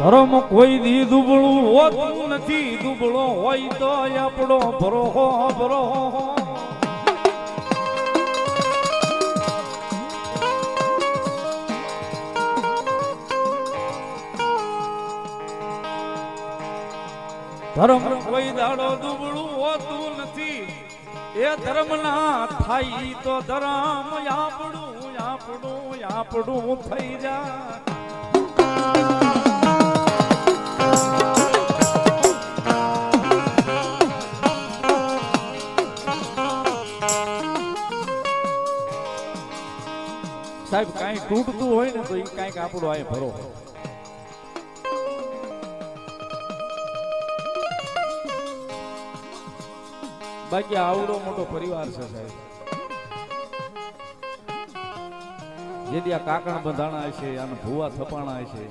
ધર્મ કોઈ દી દુબળું હોતું નથી, દુબળો હોય તો આપણો ભરોહો ભરોહો. ધર્મ કોઈ દાડો દુબળું હોતું નથી, એ ધર્મ ના થાય તો ધર્મ આપણું આપણું આપણું થઈ જાય. સાહેબ કઈ તૂટતું હોય ને તો એ કઈક આપણું આ ભરો. બાકી આવડો મોટો પરિવાર છે સાહેબ. જેથી આ કાકણ બંધાણા છે, આને ભૂવા થપાણા છે,